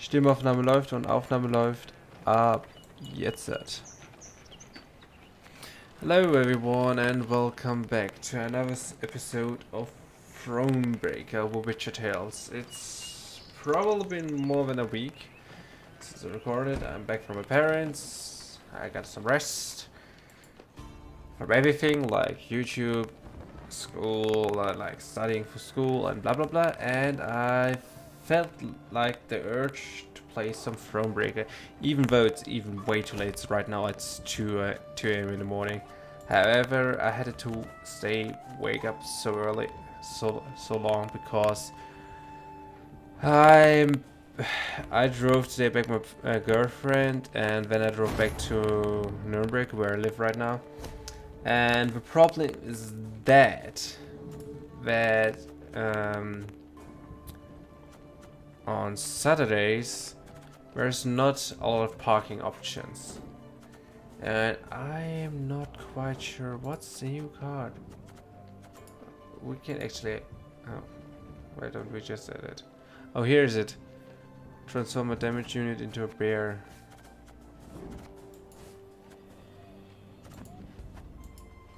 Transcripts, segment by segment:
Stimmaufnahme läuft und Aufnahme läuft ab jetzt. Hello everyone and welcome back to another episode of Thronebreacker the Witcher Tales. It's probably been more than a week since I recorded. I'm back from my parents. I got some rest from everything like YouTube, school, like studying for school and blah blah blah, and I felt like the urge to play some Thronebreaker, even though it's even way too late. So right now it's 2 a.m. in the morning. However, I had to wake up so early, so long, because I drove today back with my girlfriend, and then I drove back to Thronebreaker, where I live right now. And the problem is that on Saturdays there's not a lot of parking options, and I am not quite sure what's the new card. We can actually, oh, why don't we just add it? Oh, here's it. Transform a damage unit into a bear.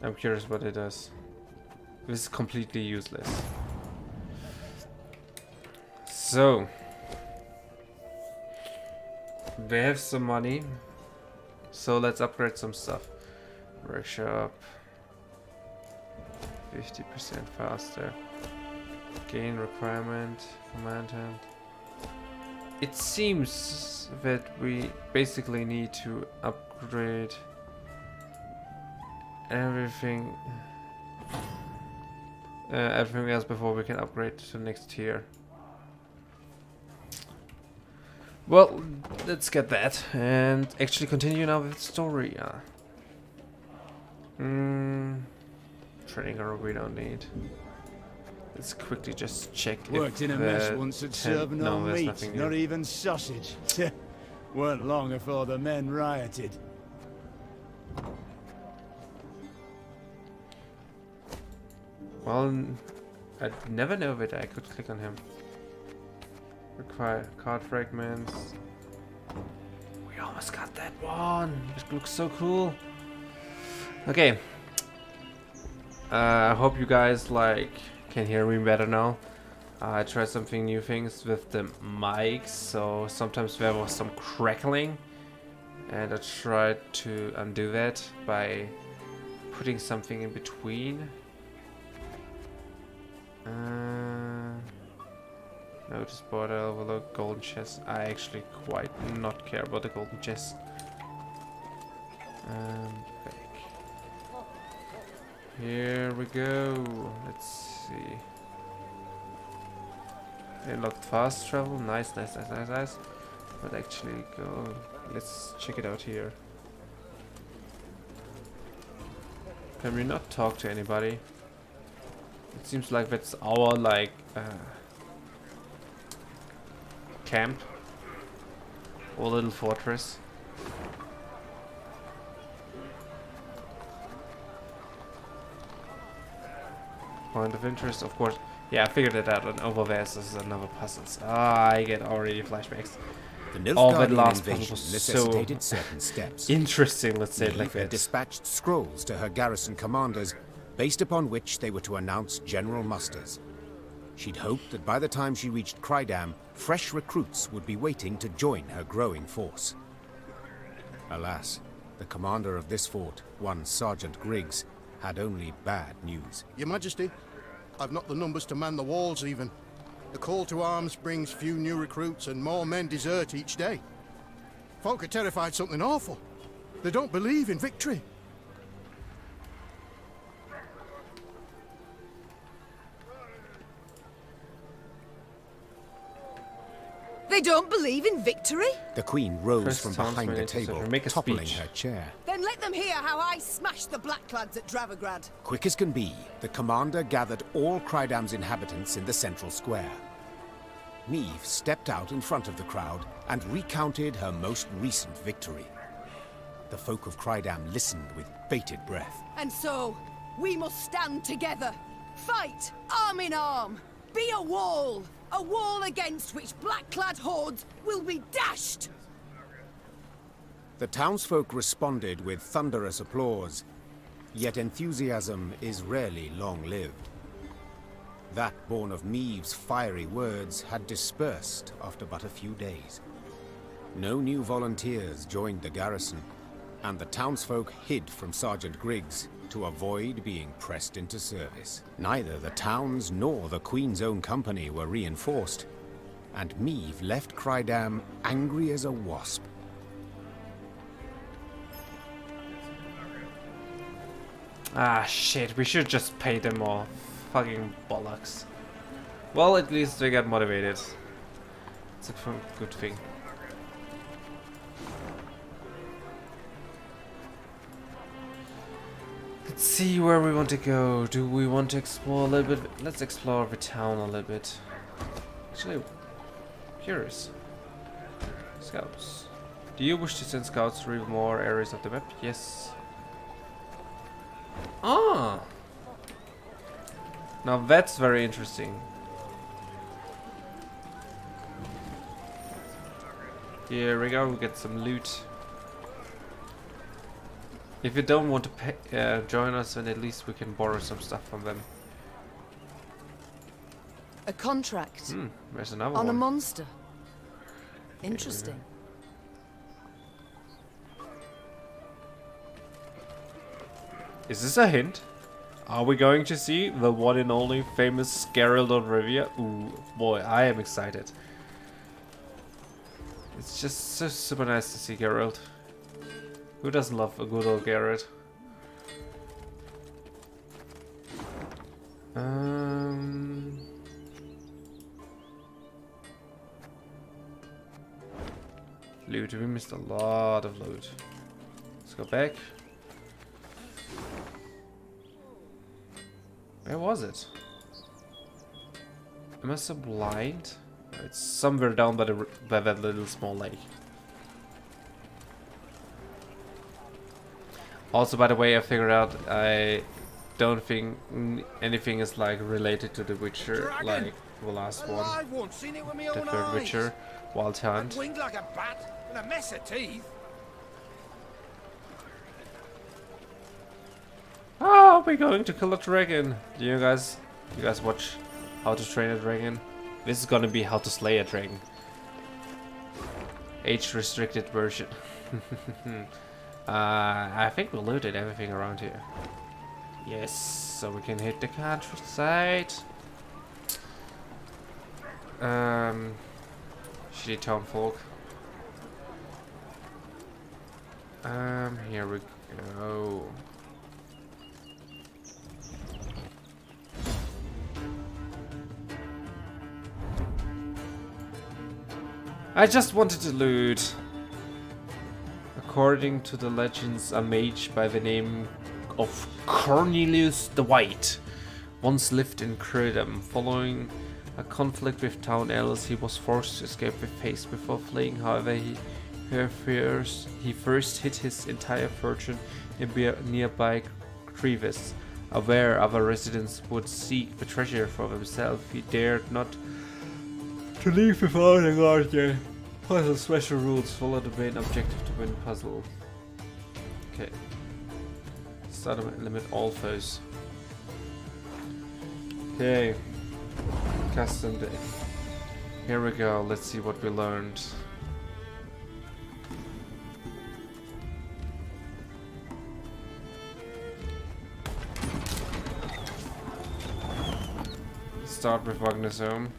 I'm curious what it does. This is completely useless. So, we have some money, so let's upgrade some stuff. Workshop, 50% faster. Gain requirement, command hand. It seems that we basically need to upgrade everything else before we can upgrade to the next tier. Well, let's get that and actually continue now with the story. Training arrow we don't need. Let's quickly just check. Worked in a mess once at serving no meat, not even sausage. Weren't long before the men rioted. Well, I'd never know that I could click on him. Require card fragments. We almost got that one. It looks so cool. Okay. I hope you guys can hear me better now. I tried something new things with the mics, so sometimes there was some crackling, and I tried to undo that by putting something in between. Notice border overlook, golden chest. I actually quite not care about the golden chest. Back. Here we go. Let's see. Unlocked fast travel. Nice. But actually go. Let's check it out here. Can we not talk to anybody? It seems like that's our camp or little fortress. Point of interest, of course. Yeah, I figured it out. And over there is another puzzles. I get already flashbacks. All that last puzzle was necessitated so certain steps. interesting. Let's say it like Meve that. dispatched scrolls to her garrison commanders, based upon which they were to announce general musters. She'd hoped that by the time she reached Crydam, fresh recruits would be waiting to join her growing force. Alas, the commander of this fort, one Sergeant Griggs, had only bad news. Your Majesty, I've not the numbers to man the walls even. The call to arms brings few new recruits and more men desert each day. Folk are terrified something awful. They don't believe in victory. They don't believe in victory? The Queen rose First from sounds behind the related to table, her. Make a toppling speech. her chair. Then let them hear how I smashed the Blacklads at Dravigrad. Quick as can be, the commander gathered all Crydam's inhabitants in the central square. Meve stepped out in front of the crowd and recounted her most recent victory. The folk of Crydam listened with bated breath. And so, we must stand together. Fight, arm in arm. Be a wall. A wall against which black-clad hordes will be dashed! The townsfolk responded with thunderous applause, yet enthusiasm is rarely long-lived. That born of Meve's fiery words had dispersed after but a few days. No new volunteers joined the garrison, and the townsfolk hid from Sergeant Griggs to avoid being pressed into service. Neither the town's nor the Queen's own company were reinforced, and Meve left Crydam angry as a wasp. Ah, shit, we should just pay them off. Fucking bollocks. Well, at least they got motivated. It's a good thing. Let's see where we want to go. Do we want to explore a little bit? Let's explore the town a little bit. Actually, curious. Scouts. Do you wish to send scouts to reveal more areas of the map? Yes. Ah! Now that's very interesting. Here we go, we get some loot. If you don't want to pay, join us, then at least we can borrow some stuff from them. A contract There's another on one. a monster. Interesting. Is this a hint? Are we going to see the one and only famous Geralt of Rivia? Ooh, boy, I am excited. It's just so super nice to see Geralt. Who doesn't love a good old Geralt? Loot, we missed a lot of loot. Let's go back. Where was it? Am I so blind? It's somewhere down by that little small lake. Also, by the way, I figured out I don't think anything is like related to the Witcher, like the last one, the third Witcher, Wild Hunt. Winged like a bat and a mess of teeth. Oh, we're going to kill a dragon. Do you guys watch How to Train a Dragon? This is gonna be How to Slay a Dragon. Age-restricted version. I think we looted everything around here. Yes, so we can hit the countryside. Shitty town folk. Here we go. I just wanted to loot. According to the legends, a mage by the name of Cornelius the White once lived in Crydam. Following a conflict with town elves, he was forced to escape with haste before fleeing. However, he first hid his entire fortune in nearby crevice. Aware other residents would seek the treasure for themselves, he dared not to leave without a guardian. Puzzle special rules. Follow the main objective to win puzzle. Okay. Start to limit all foes. Okay. Custom day. Here we go. Let's see what we learned. Start with Wagner's home.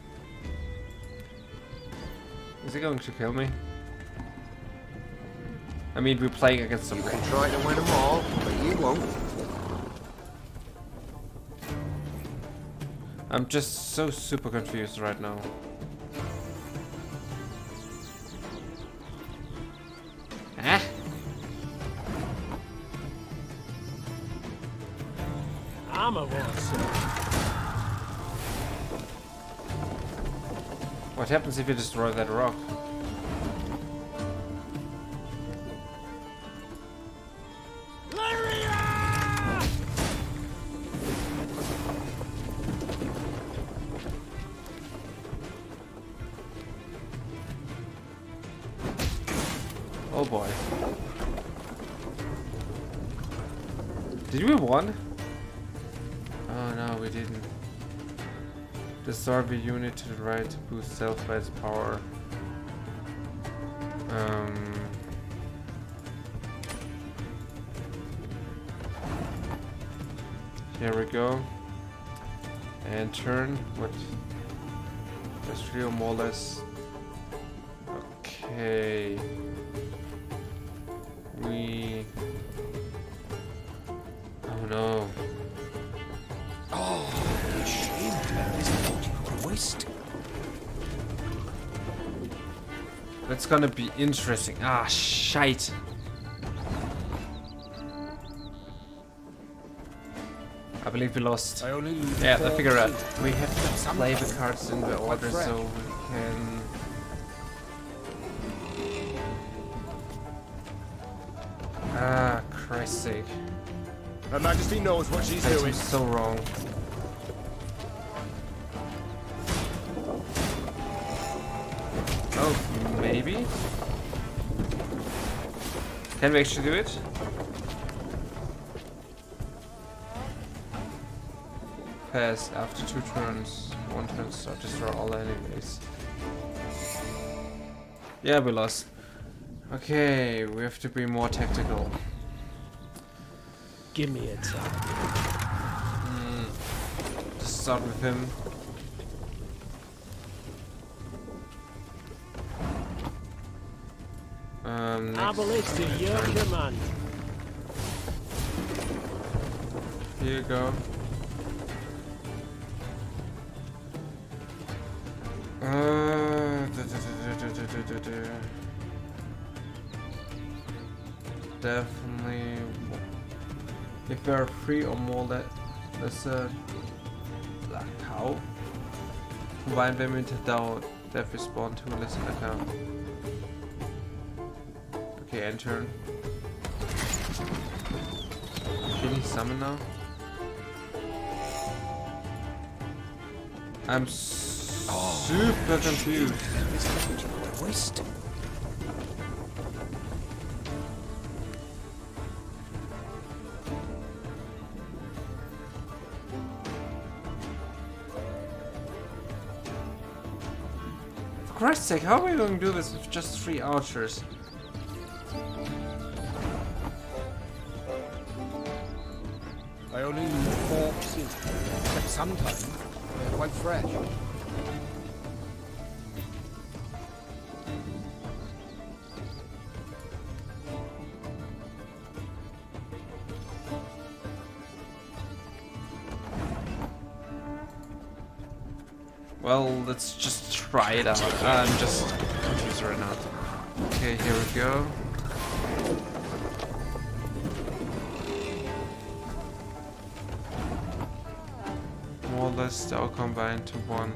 Is he going to kill me? I mean, we're playing against some. You can try to win them all, but you won't. I'm just so super confused right now. Huh? I'm a one. What happens if you destroy that rock? Oh boy. Did we won? Oh no, we didn't. Disarm a unit to the right to boost stealth by its power. Here we go. And turn. What? Just feel more or less. Okay. We. Oh no. Oh, shame to let this energy go to waste. That's gonna be interesting. Ah, shite. I believe we lost. Yeah, I figure out. We have to play the cards in the order so we can. Ah, Christ's sake. Her Majesty knows what she's That's doing. so wrong. Oh, maybe? Can we actually do it? Pass after 2 turns. 1 turn start, destroy all enemies. Yeah, we lost. Okay, we have to be more tactical. Give me a time. Just start with him. Next to your command. Here you go. Definitely. If there are 3 or more lesser black cow, combine them into death respawn to lesser black cow. Okay, end turn. Can he summon now? I'm super confused. This energy go to waste. For Christ's sake, how are we going to do this with just 3 archers? I only need 4 pieces. But sometimes they're quite fresh. Well, let's just try it out. I'm just confused right now. Okay, here we go. More or less, they all combine to 1.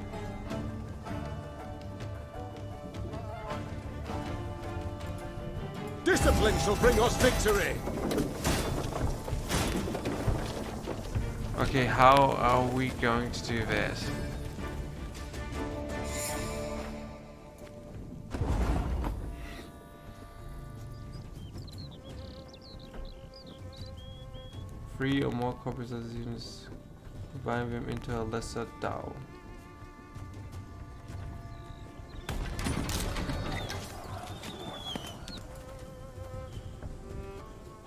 Discipline shall bring us victory. Okay, how are we going to do that? Three or more copies of the units, combine them into a lesser DAO.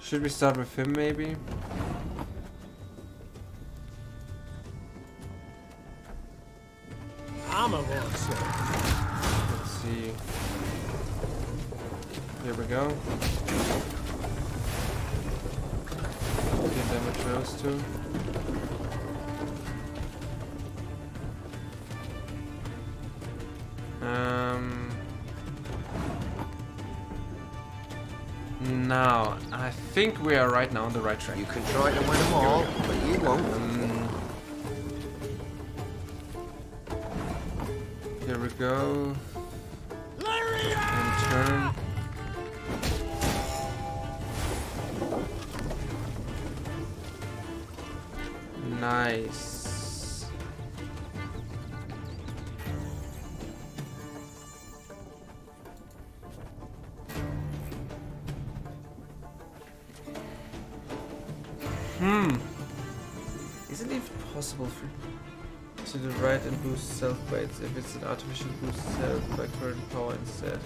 Should we start with him maybe? I'm a monster. Let's see. Here we go. Give damage those 2. Now, I think we are right now on the right track. You can try to win them all, but you won't. Here we go. And turn. Nice. Isn't it possible for to the right and boost self weights if it's an artificial boost self by current power instead?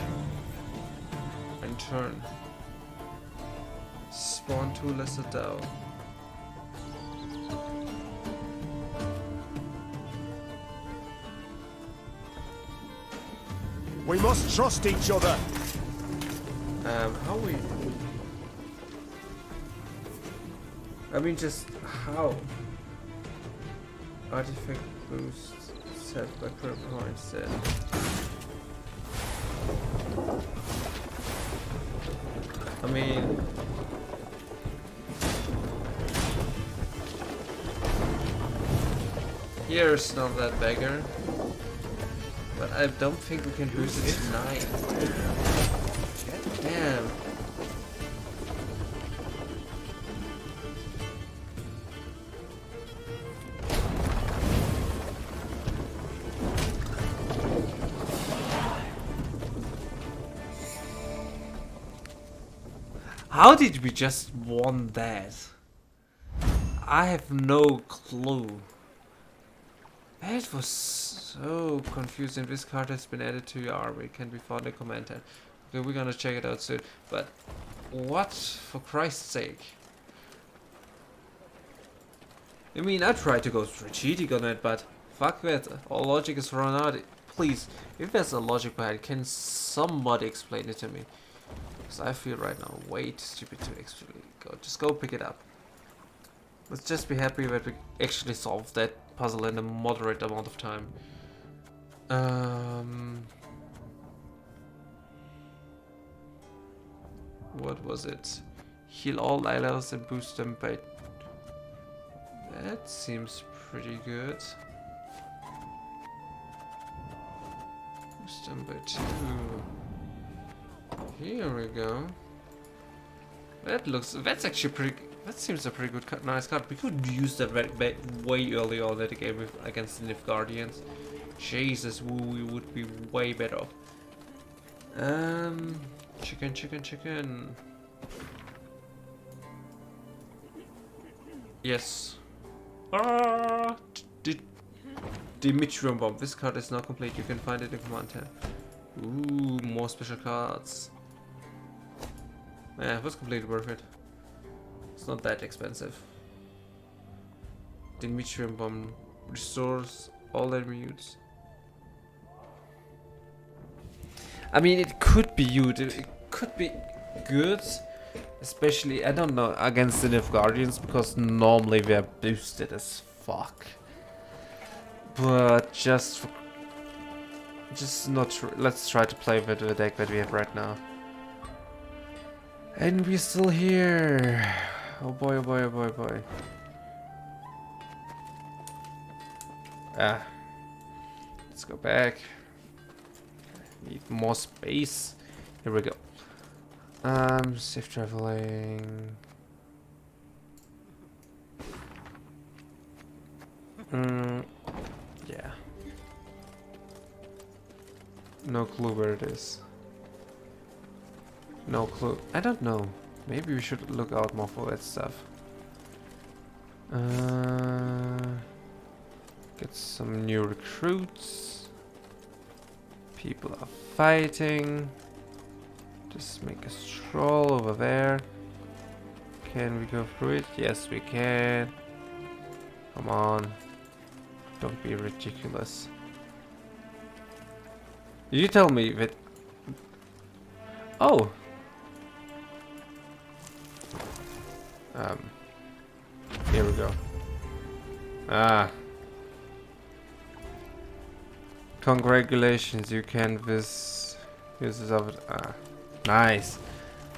And turn. Spawn 2 lesser down. We must trust each other. How we? I mean, just how? Artifact boost set by current power instead. I mean, here's not that beggar, but I don't think we can boost it to 9. Damn. How did we just won that? I have no clue. That was so confusing. This card has been added to your army. Can be found in command tab. Okay, we're gonna check it out soon. But what, for Christ's sake? I mean, I tried to go strategic on it, but fuck that. All logic is run out. Please, if there's a logic behind it, can somebody explain it to me? Because I feel right now way too stupid to actually go. Just go pick it up. Let's just be happy that we actually solved that puzzle in a moderate amount of time. What was it? Heal all allies and boost them by... That seems pretty good. Boost them by 2. Here we go. That's actually pretty... That seems a pretty good card, nice card. We could use that way early on in the game against the Meve Guardians. Jesus, we would be way better off. Chicken. Yes. Dimitri Bomb. This card is now complete. You can find it in command tab. Ooh, more special cards. Yeah, it was completely worth it. It's not that expensive. Dimitrium Bomb restores all enemy units. I mean, it could be used. It could be good, especially I don't know against the Meve Guardians because normally they're boosted as fuck. But just not. Let's try to play with the deck that we have right now. And we're still here. Oh boy, oh boy, oh boy, oh boy. Let's go back. Need more space. Here we go. Safe traveling. Yeah. No clue where it is. No clue. I don't know. Maybe we should look out more for that stuff. Get some new recruits. People are fighting. Just make a stroll over there. Can we go through it? Yes, we can. Come on. Don't be ridiculous. You tell me that... Oh! Here we go. Congratulations, you can use this of it. Nice.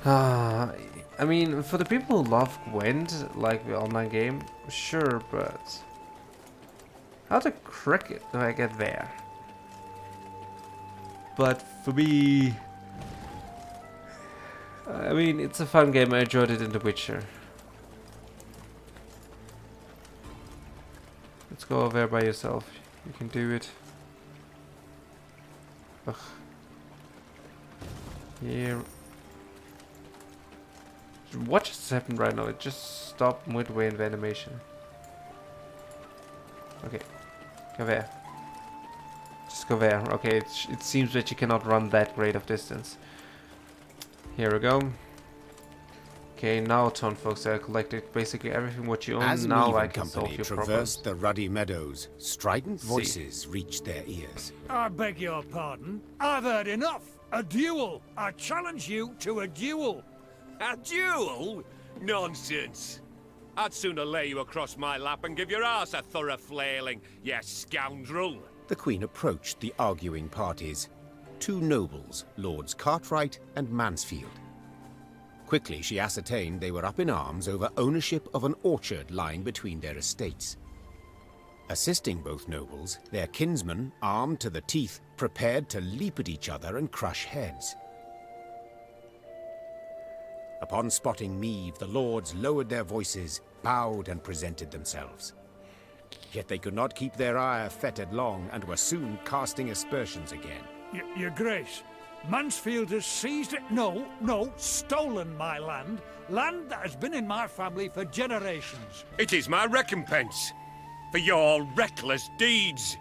I mean, for the people who love Gwent, like the online game, sure, but how the cricket do I get there? But for me, I mean, it's a fun game. I enjoyed it in The Witcher. Let's go over there by yourself. You can do it. Ugh. what just happened right now? It just stopped midway in the animation. Okay, go there. Just go there. Okay, it seems that you cannot run that great of distance. Here we go. Okay, now town folks are collected basically everything what you own. As now Meve I and can solve company your traversed problems. the ruddy meadows, strident voices reached their ears. I beg your pardon. I've heard enough. A duel. I challenge you to a duel. A duel? Nonsense. I'd sooner lay you across my lap and give your ass a thorough flailing, you scoundrel. The Queen approached the arguing parties. Two nobles, Lords Cartwright and Mansfield. Quickly she ascertained they were up in arms over ownership of an orchard lying between their estates. Assisting both nobles, their kinsmen, armed to the teeth, prepared to leap at each other and crush heads. Upon spotting Meve, the lords lowered their voices, bowed and presented themselves. Yet they could not keep their ire fettered long and were soon casting aspersions again. Your Grace, Mansfield has seized it. No, stolen my land. Land that has been in my family for generations. It is my recompense for your reckless deeds.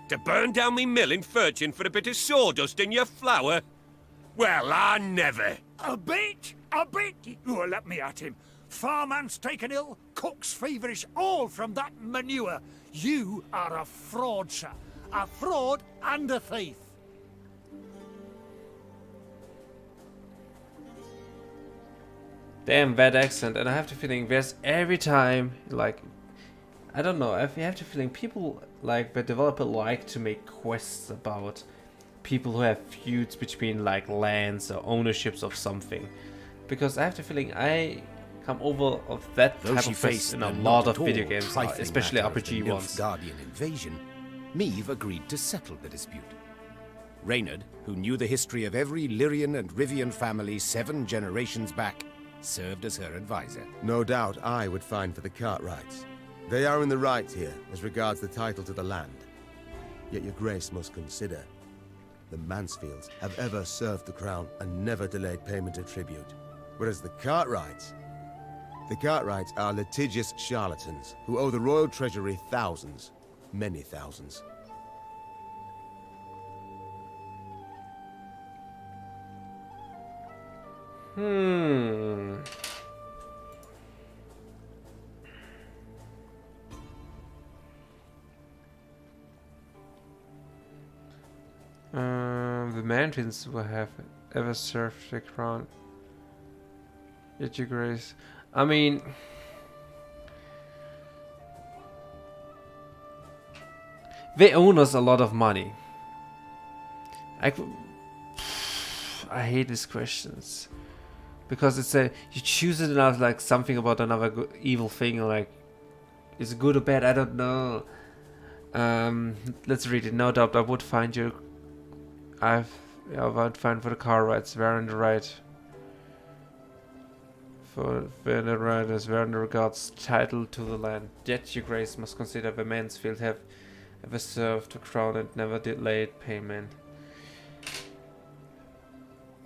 To burn down me mill in Furchin for a bit of sawdust in your flour? Well, I never. A bit? Oh, let me at him. Farman's taken ill, cook's feverish, all from that manure. You are a fraud, sir. A fraud and a thief. Damn bad accent, and I have the feeling there's every time, like, I don't know, I have the feeling people, like, the developer like to make quests about people who have feuds between, like, lands or ownerships of something. Because I have the feeling I come over of that Though type she of quest faced in a the lot not of at video all games, trifling especially matter of the RPG Nilf ones. Guardian invasion, Meve agreed to settle the dispute. Reynard, who knew the history of every Lyrian and Rivian family 7 generations back, served as her advisor. No doubt I would find for the Cartwrights. They are in the right here, as regards the title to the land. Yet your grace must consider, the Mansfields have ever served the crown and never delayed payment of tribute. Whereas the Cartwrights are litigious charlatans who owe the royal treasury thousands, many thousands. The mountains will have ever served the crown. Yet your grace. I mean, they own us a lot of money. I hate these questions because it's a you choose it as like something about another evil thing, like is it good or bad? I don't know. Let's read it. No doubt I would find you. I would find for the car rights. Where in the right? For where the right is where in regards title to the land. Yet your grace must consider the Mansfield have ever served the crown and never delayed payment.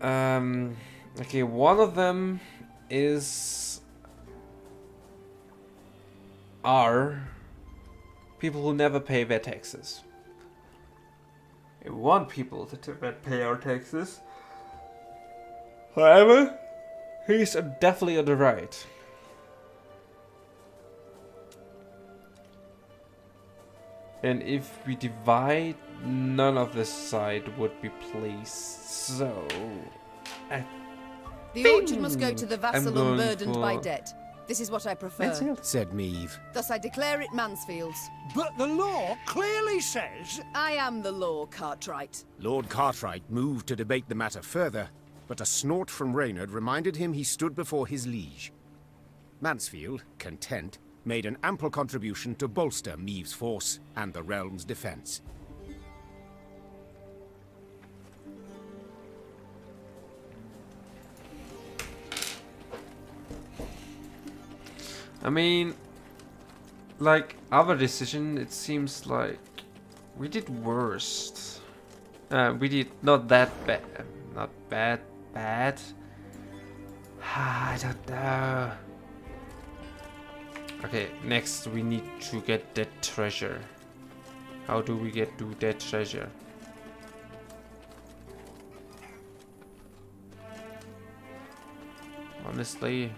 Okay, one of them are people who never pay their taxes. We want people to pay our taxes. However, he's definitely on the right. And if we divide, none of this side would be pleased. So, The orchard must go to the vassal going unburdened by for debt. This is what I prefer. Mansfield. Said Meve. Thus I declare it Mansfield's. But the law clearly says... I am the law, Cartwright. Lord Cartwright moved to debate the matter further, but a snort from Reynard reminded him he stood before his liege. Mansfield, content, made an ample contribution to bolster Meve's force and the realm's defense. I mean, like our decision, it seems like we did worst. We did not that bad, not bad. I don't know. Okay, next we need to get that treasure. How do we get to that treasure? Honestly,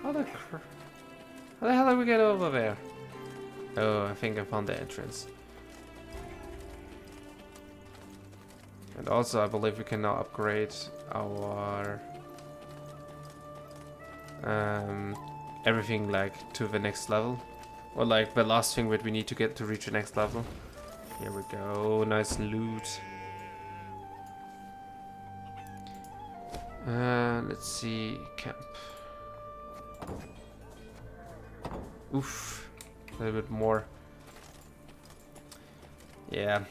how the hell do we get over there? Oh, I think I found the entrance. And also, I believe we can now upgrade our everything like to the next level, or like the last thing that we need to get to reach the next level. Here we go, nice loot. Let's see, camp. Oof, a little bit more. Yeah,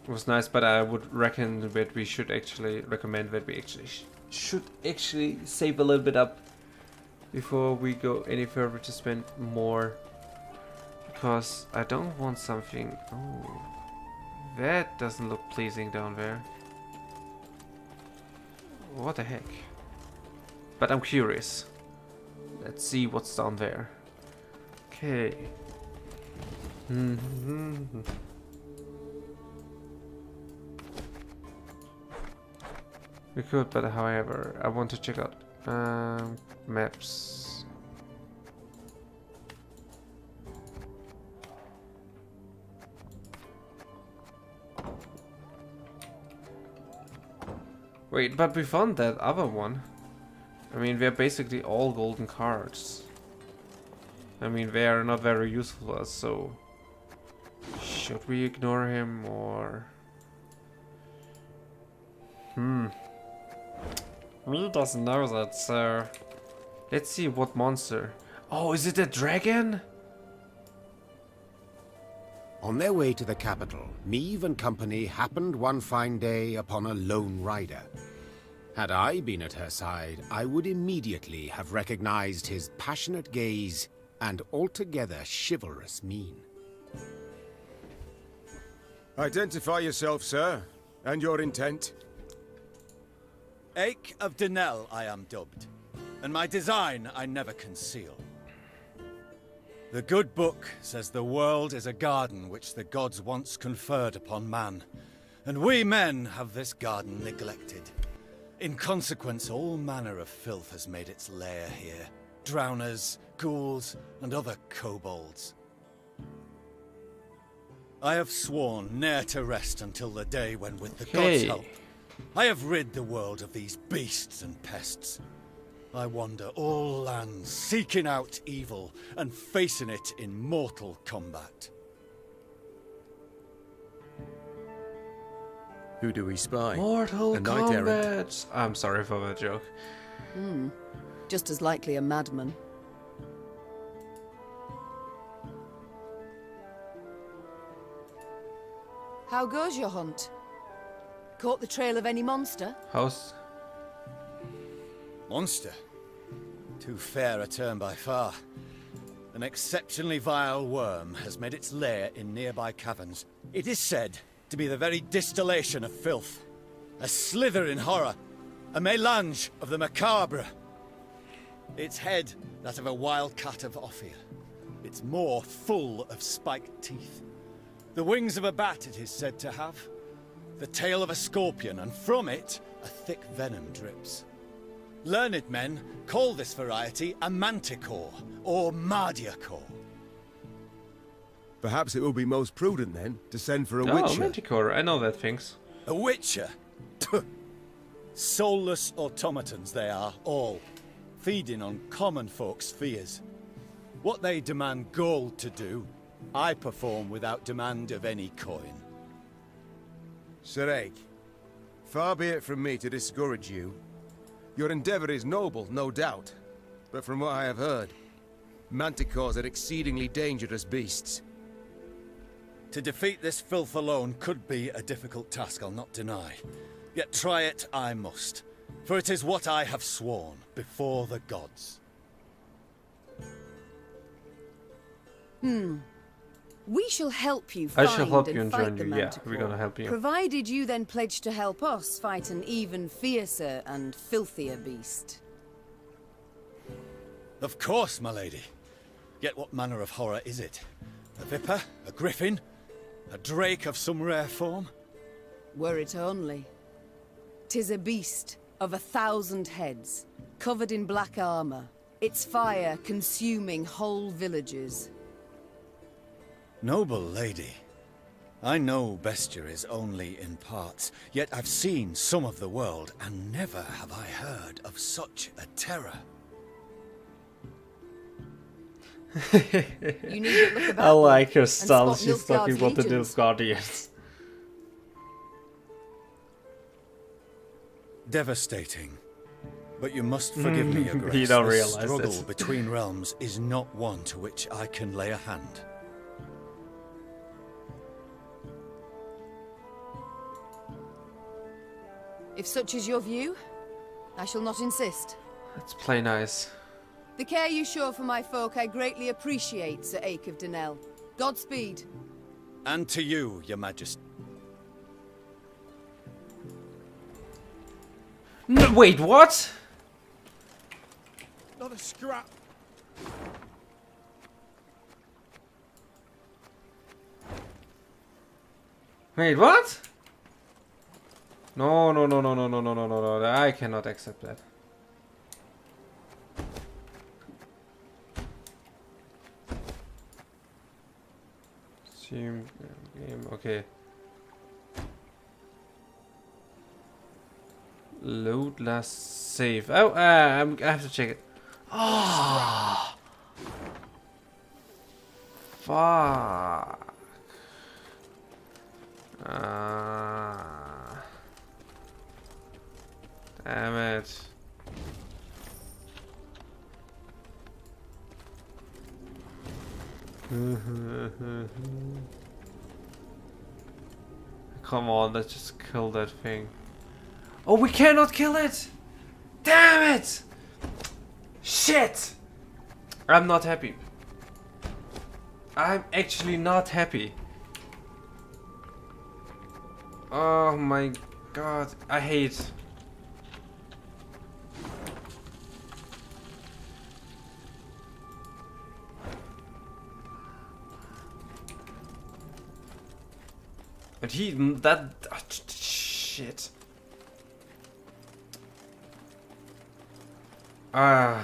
it was nice, but I would reckon that we should actually recommend that we should actually save a little bit up before we go any further to spend more, because I don't want something. Oh, that doesn't look pleasing down there. What the heck? But I'm curious. Let's see what's down there. Okay. We could, but however, I want to check out maps. Wait, but we found that other one. I mean, they're basically all golden cards. I mean, they are not very useful for us, so should we ignore him or? Me doesn't know that, so let's see what monster. Oh, is it a dragon? On their way to the capital, Meve and company happened one fine day upon a lone rider. Had I been at her side, I would immediately have recognized his passionate gaze and altogether chivalrous mien. Identify yourself, sir, and your intent. Ake of Denel I am dubbed, and my design I never conceal. The good book says the world is a garden which the gods once conferred upon man, and we men have this garden neglected. In consequence, all manner of filth has made its lair here. Drowners, ghouls, and other kobolds. I have sworn ne'er to rest until the day when, with the gods' help, I have rid the world of these beasts and pests. I wander all lands, seeking out evil and facing it in mortal combat. Who do we spy? Mortal Kombat! I'm sorry for that joke. Just as likely a madman. How goes your hunt? Caught the trail of any monster? House? Monster? Too fair a term by far. An exceptionally vile worm has made its lair in nearby caverns. It is said to be the very distillation of filth. A slithering horror. A melange of the macabre. Its head, that of a wild cat of Ophir. Its maw full of spiked teeth. The wings of a bat it is said to have. The tail of a scorpion, and from it, a thick venom drips. Learned men call this variety a manticore, or mardiacore. Perhaps it will be most prudent, then, to send for a witcher. Oh, Manticore, I know that things. A witcher? Soulless automatons they are, all, feeding on common folks' fears. What they demand gold to do, I perform without demand of any coin. Sir Ake, far be it from me to discourage you. Your endeavor is noble, no doubt, but from what I have heard, manticores are exceedingly dangerous beasts. To defeat this filth alone could be a difficult task, I'll not deny. Yet try it I must, for it is what I have sworn before the gods. We shall help you I find shall help you and and fight join the you. Yeah, Manticore, we're gonna help you. provided you then pledge to help us fight an even fiercer and filthier beast. Of course, my lady. Yet what manner of horror is it? A viper? A griffin? A drake of some rare form? Were it only. 'Tis a beast of 1,000 heads, covered in black armor. Its fire consuming whole villages. Noble lady. I know bestiaries only in parts, yet I've seen some of the world, and never have I heard of such a terror. You need but look about I like thee her and style. spot She's talking Nilfgaard's about the legions. Nilfgaardians. Devastating. But you must forgive me, Your Grace. You don't The realize struggle this. between realms is not one to which I can lay a hand. If such is your view, I shall not insist. Let's play nice. The care you show for my folk I greatly appreciate, Sir Ake of Denel. Godspeed. And to you, Your Majesty. No, wait, what? Not a scrap. Wait, what? No, no, no, no, no, no, no, no, no, no. I cannot accept that. Assume game. Okay. Load last save. Oh, I have to check it. Oh, fuck. Damn it. Come on, let's just kill that thing. Oh, we cannot kill it! Damn it! Shit! I'm not happy. I'm actually not happy. Oh my god, I hate. But shit. Man,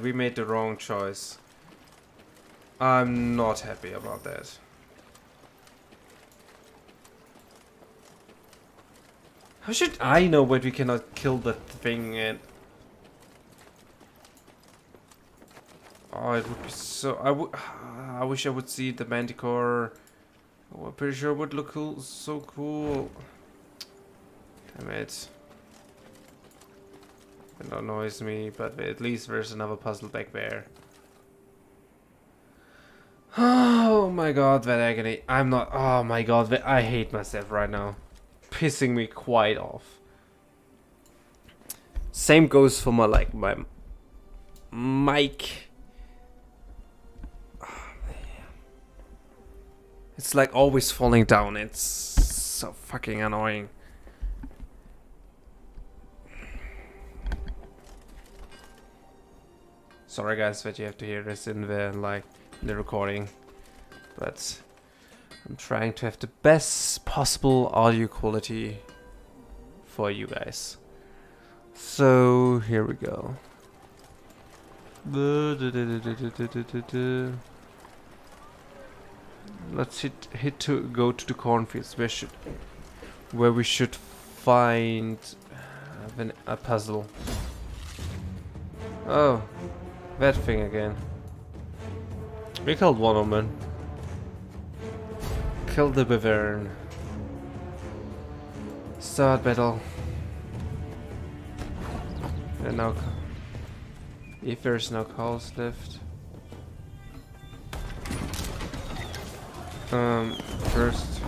we made the wrong choice. I'm not happy about that. How should I know when we cannot kill that thing and... Oh, it would be so... I wish I would see the Manticore. Oh, I'm pretty sure it would look cool, so cool. Damn it. It annoys me, but at least there's another puzzle back there. Oh my god, that agony. I'm not... Oh my god, I hate myself right now. Pissing me quite off. Same goes for my mic. It's like always falling down. It's so fucking annoying. Sorry guys that you have to hear this in the the recording, but I'm trying to have the best possible audio quality for you guys. So here we go. Let's go to the cornfields where we should find a puzzle. Oh, that thing again. We killed one woman. Kill the Bavarian. Start battle. And now, if there's no calls left. First,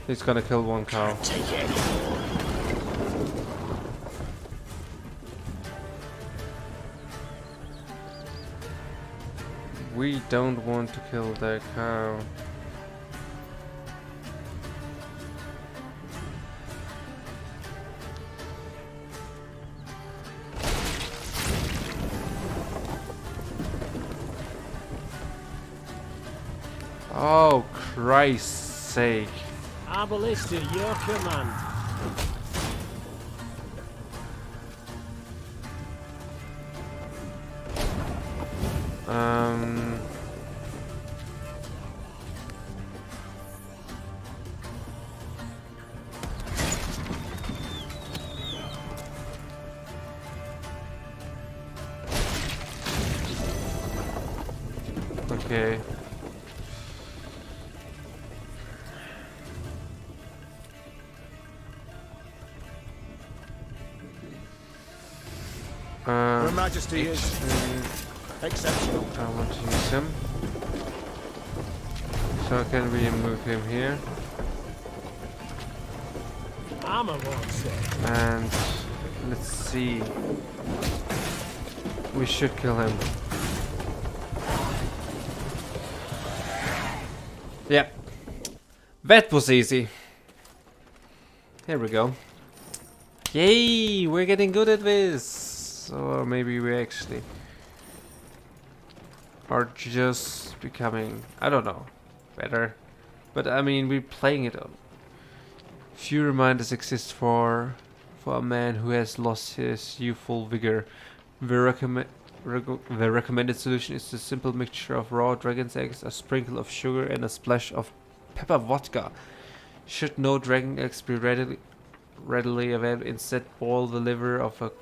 he's gonna kill one cow. We don't want to kill that cow. Oh, Christ's sake. Our ballista, your command. Okay. Her Majesty is actually, exceptional. I want to use him. So can we move him here? Armor won't say. And let's see. We should kill him. Yeah. That was easy. Here we go. Yay! We're getting good at this! Or maybe we actually are just becoming, I don't know, better. But I mean, we're playing it on. Few reminders exist for a man who has lost his youthful vigor. The recommended solution is a simple mixture of raw dragon's eggs, a sprinkle of sugar, and a splash of pepper vodka. Should no dragon eggs be readily available, instead boil the liver of a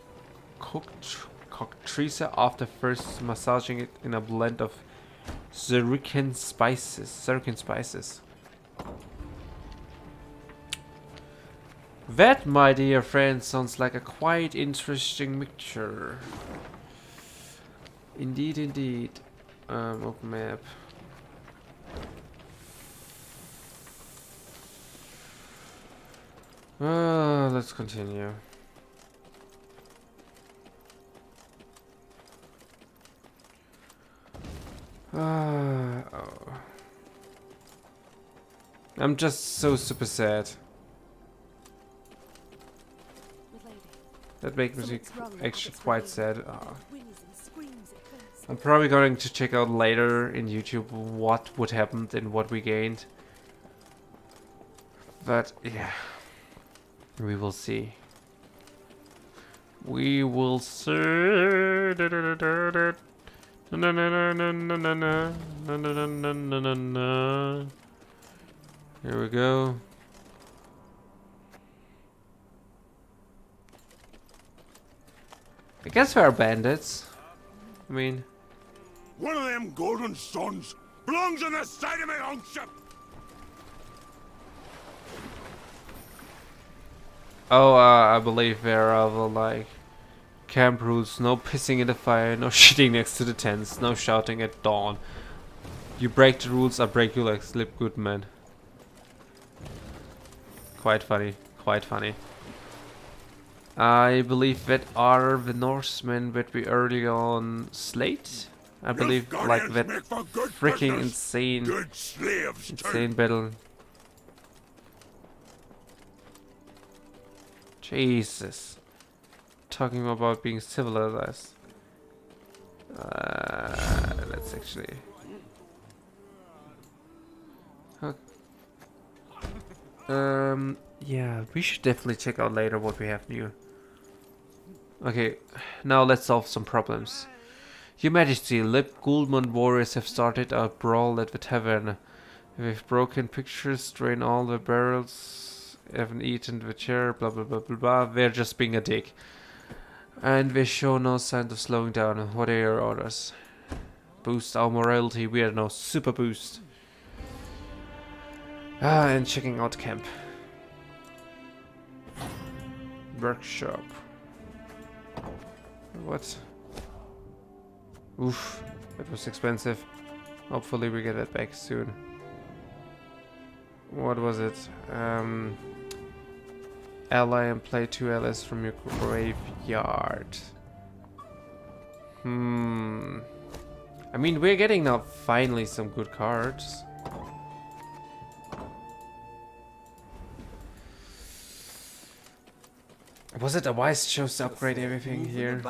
cooked cockatrice after first massaging it in a blend of Zerican spices. That, my dear friend, sounds like a quite interesting mixture. Indeed, indeed. Open map. Let's continue. Oh. I'm just so super sad. That makes me actually quite sad. I'm probably going to check out later in YouTube what would happen and what we gained. But yeah, we will see. We will see. Here we go. I guess we are bandits. I mean, one of them golden sons belongs on the side of my own ship. oh, I believe there are the like camp rules: no pissing in the fire, no shitting next to the tents, no shouting at dawn. You break the rules, I break your legs. Live good, man. Quite funny. Quite funny. I believe that are the Norsemen that we early on slayed. I believe like that freaking insane battle. Jesus. Talking about being civilized. Let's actually. Yeah, we should definitely check out later what we have new. Okay, now let's solve some problems. Your Majesty, Lip Gulmund warriors have started a brawl at the tavern. We've broken pictures, drained all the barrels, haven't eaten the chair, blah blah blah blah blah. They're just being a dick. And they show no signs of slowing down. What are your orders? Boost our morality, we are now super boost. And checking out camp. Workshop. What? Oof, that was expensive. Hopefully we get that back soon. What was it? Ally and play 2 allies from your graveyard. I mean, we're getting now finally some good cards. Was it a wise choice to upgrade everything here?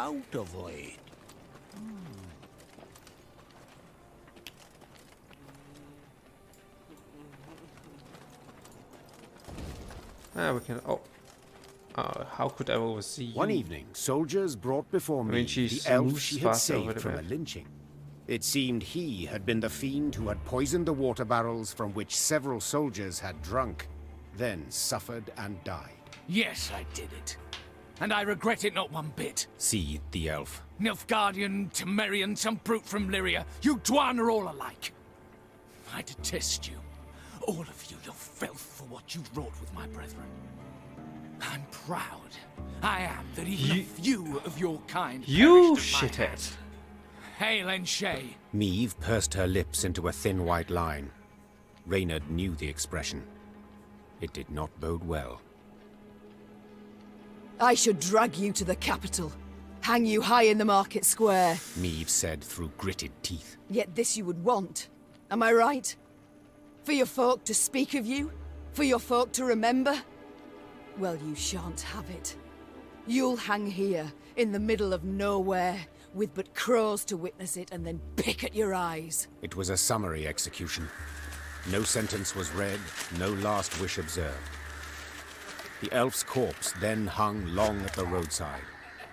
Ah, we can... Oh. How could I oversee you? One evening, soldiers brought before me she the elf moves she had fast over saved the from a map. lynching. It seemed he had been the fiend who had poisoned the water barrels from which several soldiers had drunk, then suffered and died. Yes, I did it. And I regret it not one bit. Seethed the elf. Nilfgaardian, Temerian, some brute from Lyria, you Dwan are all alike. I detest you. All of you, your filth for what you wrought with my brethren. I'm proud. I am that even a few of your kind You perished at my shithead. hand. Hail and Shay. Meve pursed her lips into a thin white line. Reynard knew the expression. It did not bode well. I should drag you to the capital. Hang you high in the market square. Meve said through gritted teeth. Yet this you would want. Am I right? For your folk to speak of you? For your folk to remember? Well, you shan't have it. You'll hang here, in the middle of nowhere, with but crows to witness it and then pick at your eyes. It was a summary execution. No sentence was read, no last wish observed. The elf's corpse then hung long at the roadside,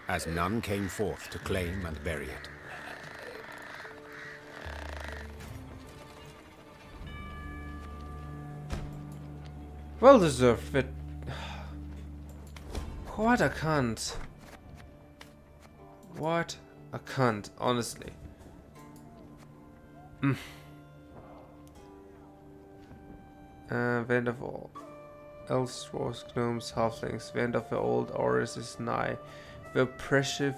as none came forth to claim and bury it. Well deserved, but... What a cunt. What a cunt, honestly. Vent of all. Elves, dwarves, gnomes, halflings, vent of the old Oris is nigh. The oppressive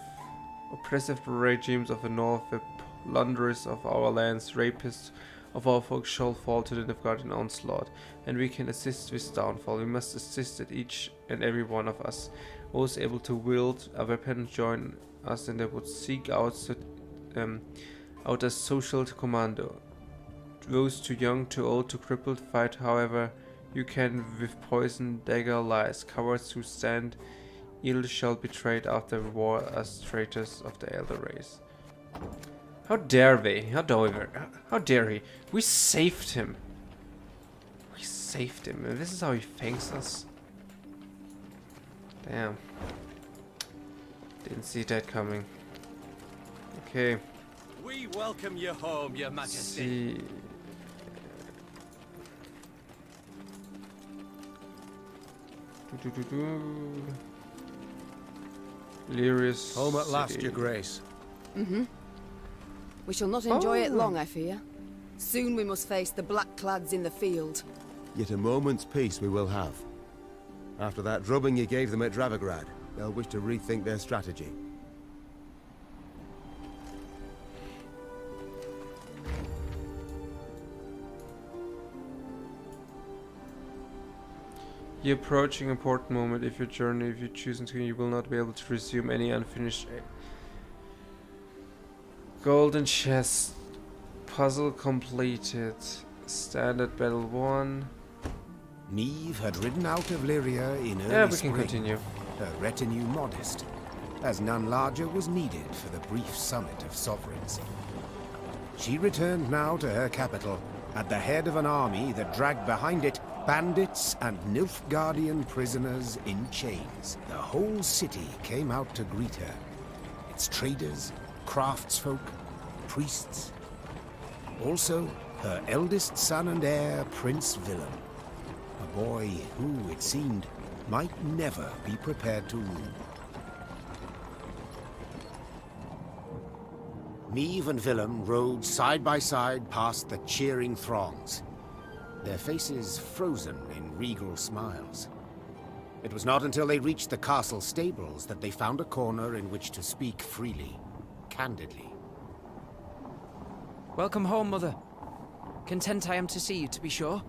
regimes of the north, the plunderers of our lands, rapists of our folk shall fall to the Nilfgaardian onslaught, and we can assist this downfall. We must assist it, each and every one of us. Those able to wield a weapon join us, and they would seek out a social commando. Those too young, too old, too crippled, fight however you can with poison, dagger, lies. Cowards who stand ill shall be betrayed after war as traitors of the elder race. How dare they? How dare he? We saved him. We saved him. And this is how he thanks us. Damn. Didn't see that coming. Okay. We welcome you home, Your Majesty. See. Lyria's Home at last, city. Your Grace. We shall not enjoy it long, I fear. Soon we must face the black-clads in the field. Yet a moment's peace we will have. After that drubbing you gave them at Dravigrad, they'll wish to rethink their strategy. You're approaching an important moment. If you choose to, you will not be able to resume any unfinished golden chest. Puzzle completed. Standard battle 1. Meve had ridden out of Lyria in early Yeah, we spring, can continue. her retinue modest, as none larger was needed for the brief summit of sovereigns. She returned now to her capital, at the head of an army that dragged behind it bandits and Nilfgaardian prisoners in chains. The whole city came out to greet her. Its traders, craftsfolk, priests. Also, her eldest son and heir, Prince Willem. A boy who, it seemed, might never be prepared to rule. Meve and Willem rode side by side past the cheering throngs, their faces frozen in regal smiles. It was not until they reached the castle stables that they found a corner in which to speak freely, candidly. Welcome home, Mother. Content I am to see you, to be sure.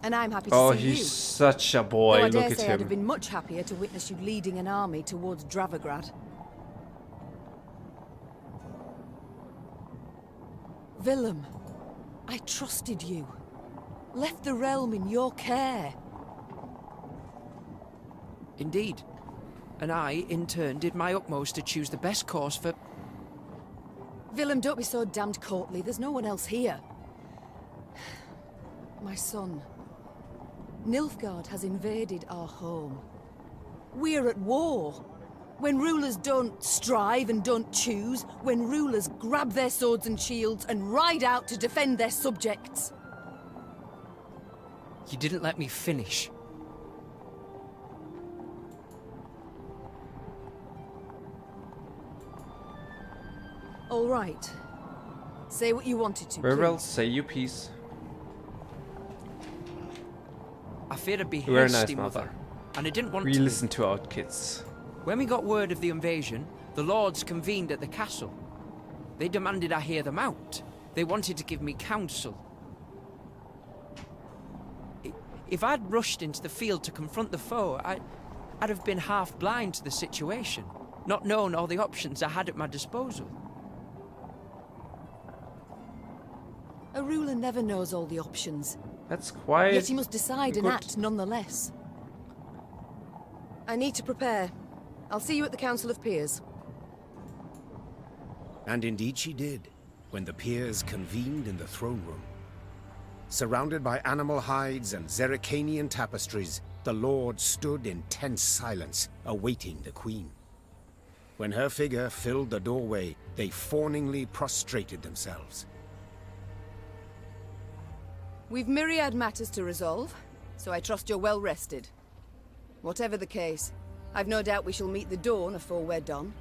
And I'm happy to Oh, see you. he's such a Though boy. I Look dare at say I'd have him. been much happier to witness you leading an army towards Dravigrad. Willem, I trusted you. Left the realm in your care. Indeed. And I, in turn, did my utmost to choose the best course for... Willem, don't be so damned courtly. There's no one else here. My son, Nilfgaard has invaded our home. We're at war. When rulers don't strive and don't choose, when rulers grab their swords and shields and ride out to defend their subjects. You didn't let me finish. All right. Say what you wanted to, Very well, please. say your piece. I feared I'd be You were a hasty, nice Mother, mother. and I didn't want We to. listen to our kids. When we got word of the invasion, the lords convened at the castle. They demanded I hear them out. They wanted to give me counsel. If I'd rushed into the field to confront the foe, I'd have been half blind to the situation, not known all the options I had at my disposal. A ruler never knows all the options. That's quite... Yet he must decide and good. act nonetheless. I need to prepare. I'll see you at the Council of Peers. And indeed she did, when the peers convened in the throne room. Surrounded by animal hides and Zerrikanian tapestries, the lords stood in tense silence, awaiting the queen. When her figure filled the doorway, they fawningly prostrated themselves. We've myriad matters to resolve, so I trust you're well rested. Whatever the case, I've no doubt we shall meet the dawn afore we're done.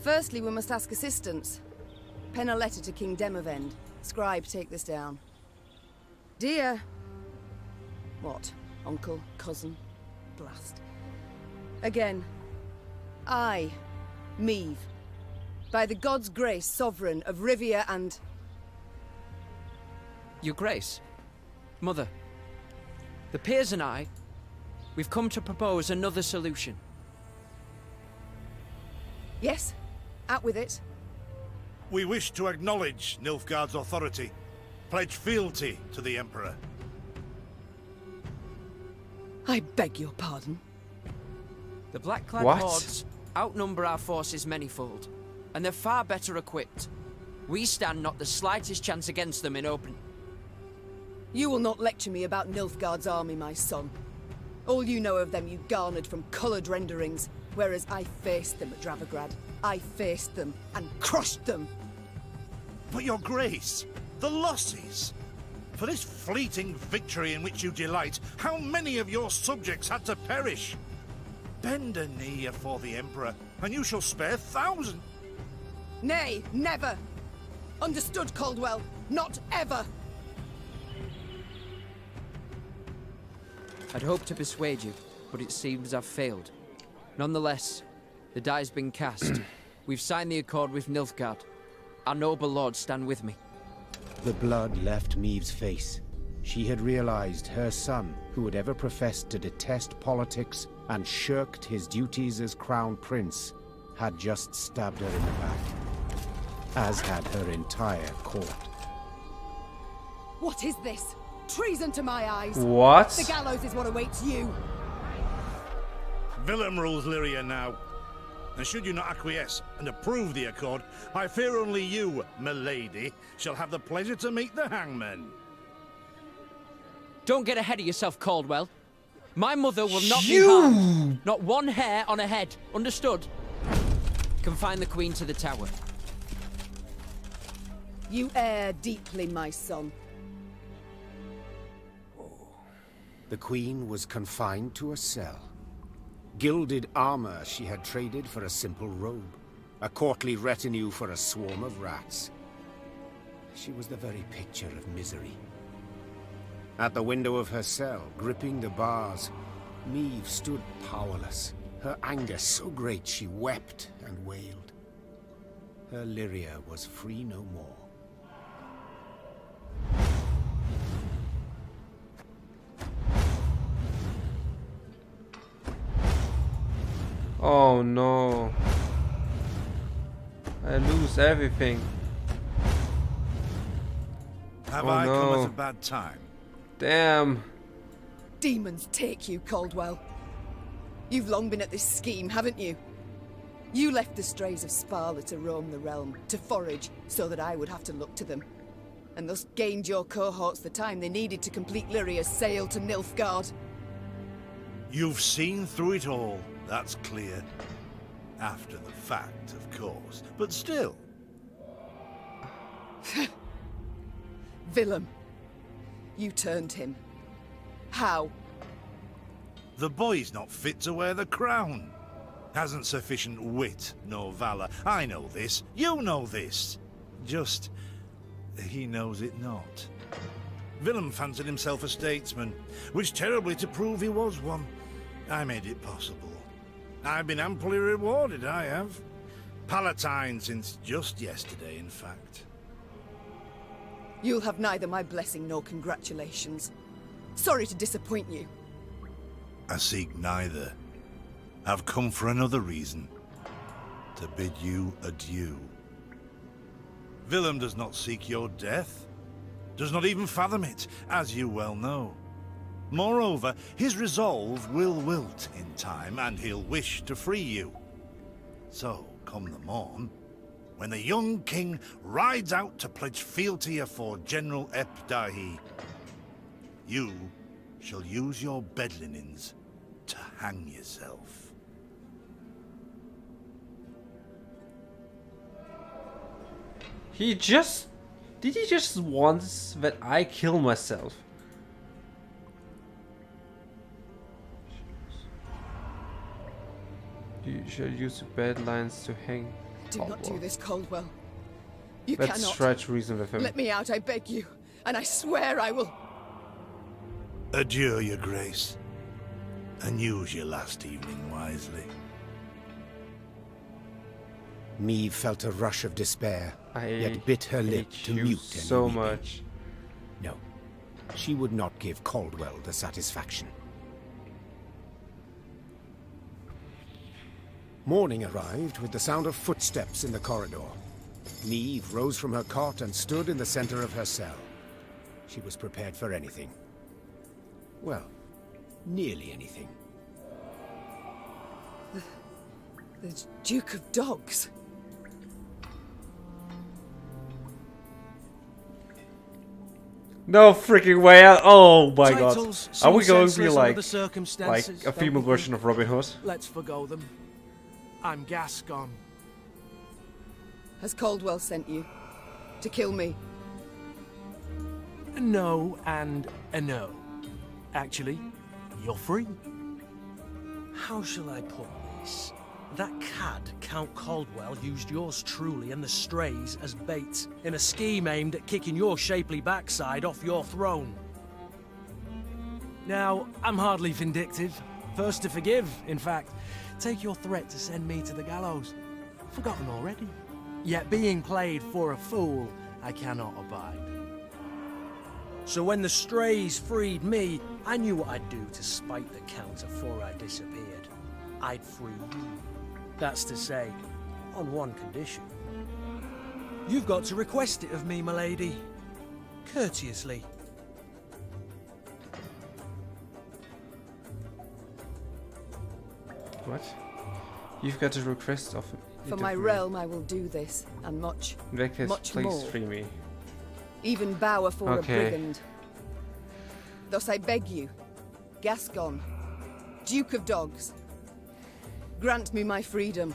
Firstly, we must ask assistance. Pen a letter to King Demavend. Scribe, take this down. Dear... What? Uncle? Cousin? Blast. Again. I, Meve, by the god's grace, sovereign of Rivia and... Your Grace, Mother, the peers and I, we've come to propose another solution. Yes? Out with it. We wish to acknowledge Nilfgaard's authority, pledge fealty to the Emperor. I beg your pardon. The black-clad What? hordes outnumber our forces manyfold, and they're far better equipped. We stand not the slightest chance against them in open... You will not lecture me about Nilfgaard's army, my son. All you know of them you garnered from coloured renderings, whereas I faced them at Dravograd. I faced them and crushed them. But your grace, the losses! For this fleeting victory in which you delight, how many of your subjects had to perish? Bend a knee afore the Emperor, and you shall spare thousands. Nay, never! Understood, Caldwell? Not ever! I'd hoped to persuade you, but it seems I've failed. Nonetheless, the die's been cast. We've signed the accord with Nilfgaard. Our noble lords stand with me. The blood left Meve's face. She had realized her son, who had ever professed to detest politics and shirked his duties as crown prince, had just stabbed her in the back, as had her entire court. What is this? Treason to my eyes! What? The gallows is what awaits you! Willem rules Lyria now. And should you not acquiesce and approve the accord, I fear only you, milady, shall have the pleasure to meet the hangman. Don't get ahead of yourself, Caldwell. My mother will not be harmed. Not one hair on her head. Understood? Confine the Queen to the tower. You err deeply, my son. The queen was confined to a cell. Gilded armor she had traded for a simple robe. A courtly retinue for a swarm of rats. She was the very picture of misery. At the window of her cell, gripping the bars, Meve stood powerless. Her anger so great she wept and wailed. Her Lyria was free no more. Oh no. I lose everything. Have Oh, I come no. at a bad time? Damn. Demons take you, Caldwell. You've long been at this scheme, haven't you? You left the strays of Sparla to roam the realm, to forage, so that I would have to look to them. and thus gained your cohorts the time they needed to complete Lyria's sail to Nilfgaard. You've seen through it all, that's clear. After the fact, of course, but still. Willem, you turned him. How? The boy's not fit to wear the crown. Hasn't sufficient wit nor valor. I know this. You know this. Just, he knows it not. Willem fancied himself a statesman, wished terribly to prove he was one. I made it possible. I've been amply rewarded, I have. Palatine since just yesterday, in fact. You'll have neither my blessing nor congratulations. Sorry to disappoint you. I seek neither. I've come for another reason. To bid you adieu. Willem does not seek your death. Does not even fathom it, as you well know. Moreover, his resolve will wilt in time, and he'll wish to free you. So, come the morn, when the young king rides out to pledge fealty afore General Ep Dahi, you shall use your bed linens to hang yourself. Did he just want that I kill myself? You shall use the bed lines to hang. Do not do this, Caldwell. You Let's cannot. try to reason with him. Let me out, I beg you, and I swear I will. Adieu, your grace, and use your last evening wisely. Meve felt a rush of despair, I yet bit her lip hate to you mute so any weeping. much. No, she would not give Caldwell the satisfaction. Morning arrived with the sound of footsteps in the corridor. Meve rose from her cot and stood in the center of her cell. She was prepared for anything. Well, nearly anything. The Duke of Dogs. No freaking way! Oh my god! Titles Are we seem going to be senseless under like the circumstances, a don't female we version think? of Robin Hood? Let's forgo them. I'm Gascon. Has Caldwell sent you? To kill me? A no and a no. Actually, you're free. How shall I put this? That cad, Count Caldwell, used yours truly and the strays as bait in a scheme aimed at kicking your shapely backside off your throne. Now, I'm hardly vindictive. First to forgive, in fact. Take your threat to send me to the gallows. Forgotten already. Yet being played for a fool, I cannot abide. So when the strays freed me, I knew what I'd do to spite the Count afore I disappeared. I'd free you. That's to say, on one condition. You've got to request it of me, my lady. Courteously. What? You've got a request of For my realm, I will do this, and much, Vectis, much please more. free me. Even bow for Okay. a brigand. Thus I beg you, Gascon, Duke of Dogs, grant me my freedom.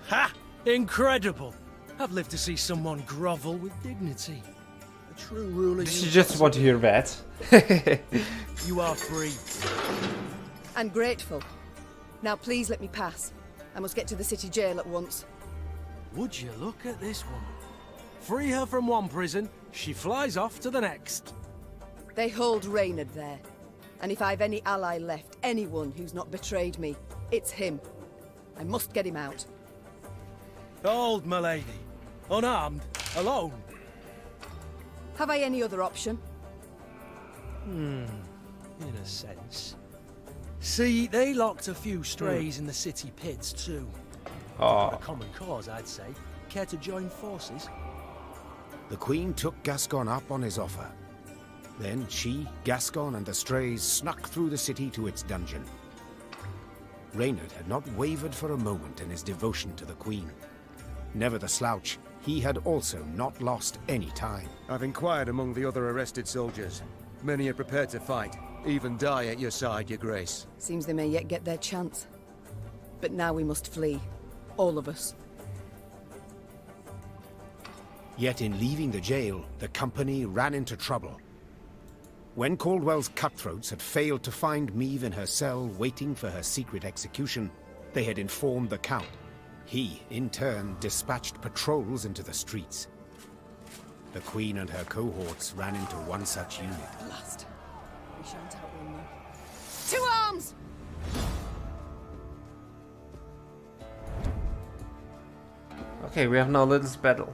Ha! Incredible! I've lived to see someone grovel with dignity. A true ruler. Did you just want to hear that? You are free. And grateful. Now please let me pass. I must get to the city jail at once. Would you look at this woman? Free her from one prison, she flies off to the next. They hold Reynard there. And if I've any ally left, anyone who's not betrayed me, it's him. I must get him out. Hold, my lady. Unarmed, alone. Have I any other option? In a sense. See, they locked a few strays in the city pits, too. Oh. A common cause, I'd say. Care to join forces? The Queen took Gascon up on his offer. Then she, Gascon, and the strays snuck through the city to its dungeon. Reynard had not wavered for a moment in his devotion to the Queen. Never the slouch, he had also not lost any time. I've inquired among the other arrested soldiers. Many are prepared to fight, even die at your side, your grace. Seems they may yet get their chance. But now we must flee. All of us. Yet in leaving the jail, the company ran into trouble. When Caldwell's cutthroats had failed to find Meve in her cell waiting for her secret execution, they had informed the Count. He, in turn, dispatched patrols into the streets. The Queen and her cohorts ran into one such unit. At last. We shan't outrun them. To arms! Okay, we have now Little's battle.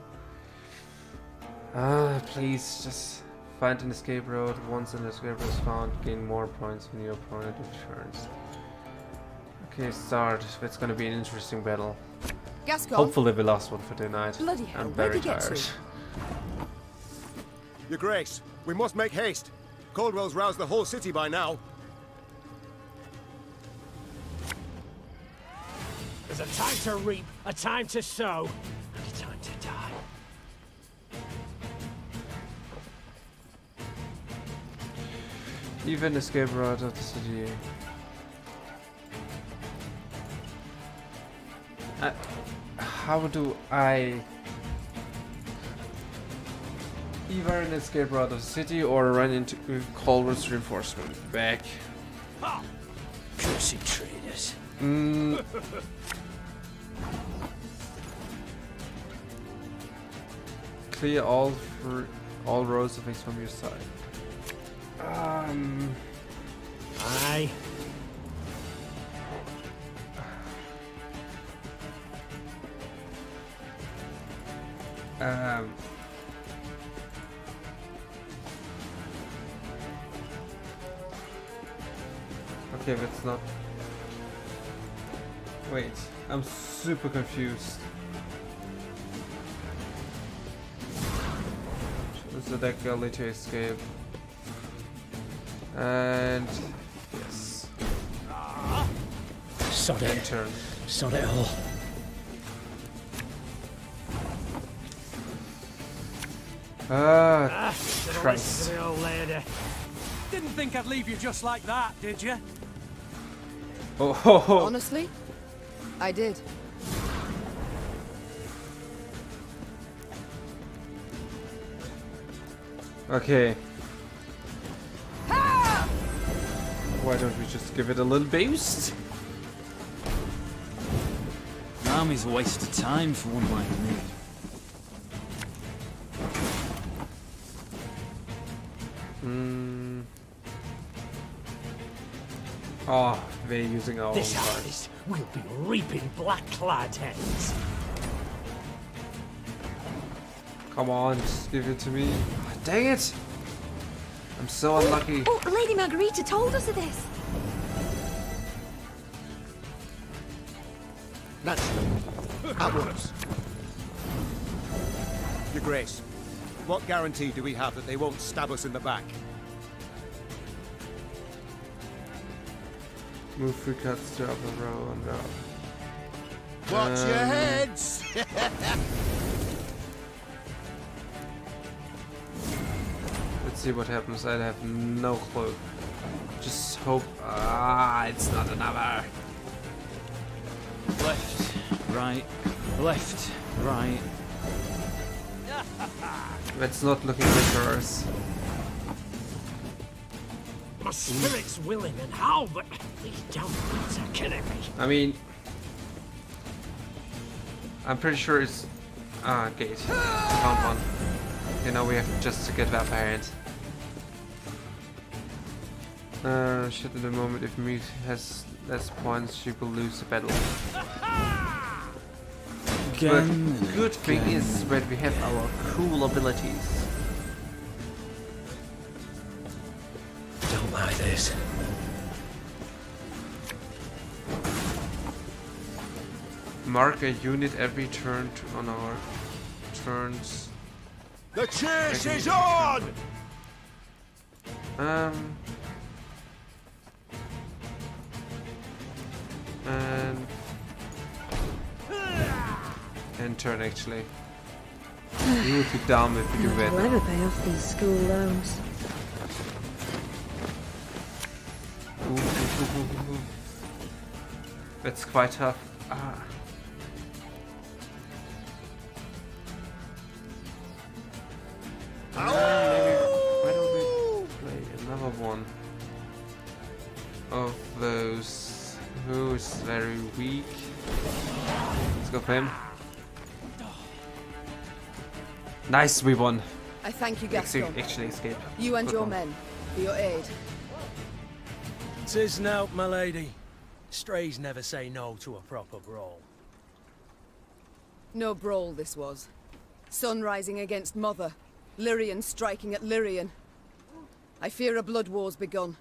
Please just find an escape road. Once an escape road is found, gain more points when your opponent returns. Okay, start. It's gonna be an interesting battle. Gascon. Hopefully we lost one for tonight. Bloody hell, I'm where'd very he get tired. to? Your grace, we must make haste. Caldwell's roused the whole city by now. There's a time to reap, a time to sow, and a time to die. Even escape route of the city. How do I either an escape route of the city or run into Caldwell's reinforcement? Back. Cursed traitors. Clear all roads of from your side. Aye. Okay, that's not. Wait, I'm super confused. Choose the deck gully to escape. And yes. Sod End it. turn. Sod it all. Christ. The old lady. Didn't think I'd leave you just like that, did you? Oh ho ho. Honestly, I did. Okay. Why don't we just give it a little boost? Army's a waste of time for one like me. Oh, they're using our This own cards. harvest, we'll be reaping black-clad heads. Come on, just give it to me. Dang it! I'm so unlucky. Oh, Lady Margarita told us of this. Naturally. At once. Your grace, what guarantee do we have that they won't stab us in the back? Move 3 cuts to upper row and up. Watch your heads! Let's see what happens. I have no clue. Just hope. It's not another. Left, right, left, right. That's not looking good for us. My spirit's willing and how, but these damn beats are killing me. I mean, I'm pretty sure it's gate. Found one. You know, we have just to get that behind. Shit at the moment. If Meve has less points, she will lose the battle. But good thing is that we have our cool abilities. Don't like this. Mark a unit every turn on our turns. The chase is on! And turn actually. You would be dumb if you do I'll that. ever pay off these school loans. Ooh. That's quite tough. Ah. Why don't we play another one of those who's very weak? Let's go for him. Nice, we won. I thank you, Gaston. Actually escape. You and Good your one. men for your aid. 'Tis nought, my lady. Strays never say no to a proper brawl. No brawl this was. Sun rising against Mother. Lyrian striking at Lyrian. I fear a blood war's begun.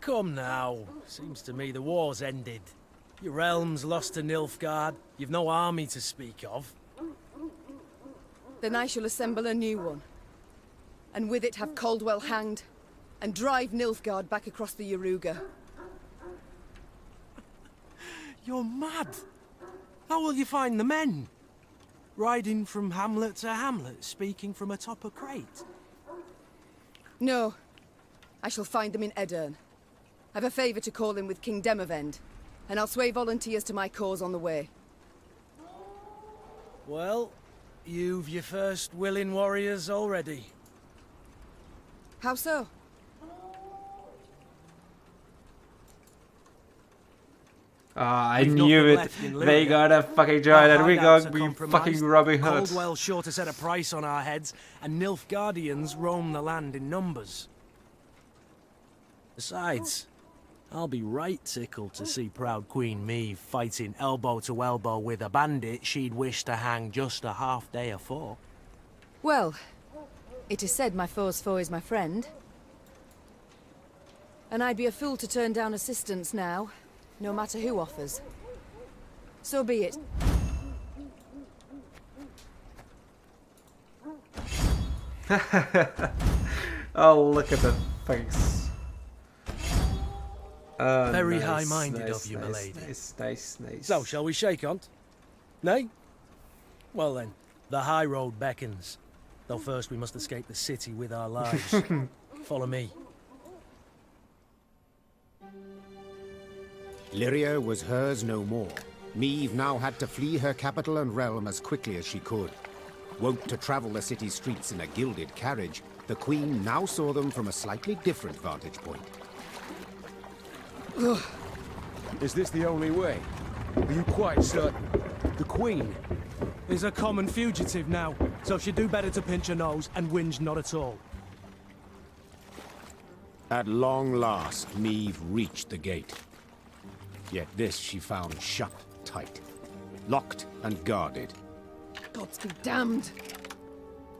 Come now. Seems to me the war's ended. Your realm's lost to Nilfgaard. You've no army to speak of. Then I shall assemble a new one. And with it have Caldwell hanged. And drive Nilfgaard back across the Yaruga. You're mad. How will you find the men? Riding from hamlet to hamlet, speaking from atop a crate? No. I shall find them in Edern. I've a favour to call in with King Demavend. And I'll sway volunteers to my cause on the way. Well, you've your first willing warriors already. How so? I We've knew nothing it. left in They Lyria. gotta fucking join and we hideouts got are be compromised. fucking Robin Hood. Caldwell's sure to set a price on our heads, and Nilfgaardians roam the land in numbers. Besides, I'll be right tickled to see proud Queen Meve fighting elbow to elbow with a bandit she'd wish to hang just a half day afore. Well, it is said my foe's foe is my friend. And I'd be a fool to turn down assistance now, no matter who offers. So be it. Oh, look at the face. Very Nice, high-minded nice, of you, my nice, lady. Nice. So, shall we shake on't? Nay? Well then, the high road beckons. Though first we must escape the city with our lives. Follow me. Lyria was hers no more. Meve now had to flee her capital and realm as quickly as she could. Wont to travel the city streets in a gilded carriage, the Queen now saw them from a slightly different vantage point. Is this the only way? Are you quite certain? The Queen is a common fugitive now, so she'd do better to pinch her nose and whinge not at all. At long last, Meve reached the gate. Yet this she found shut tight, locked and guarded. Gods be damned.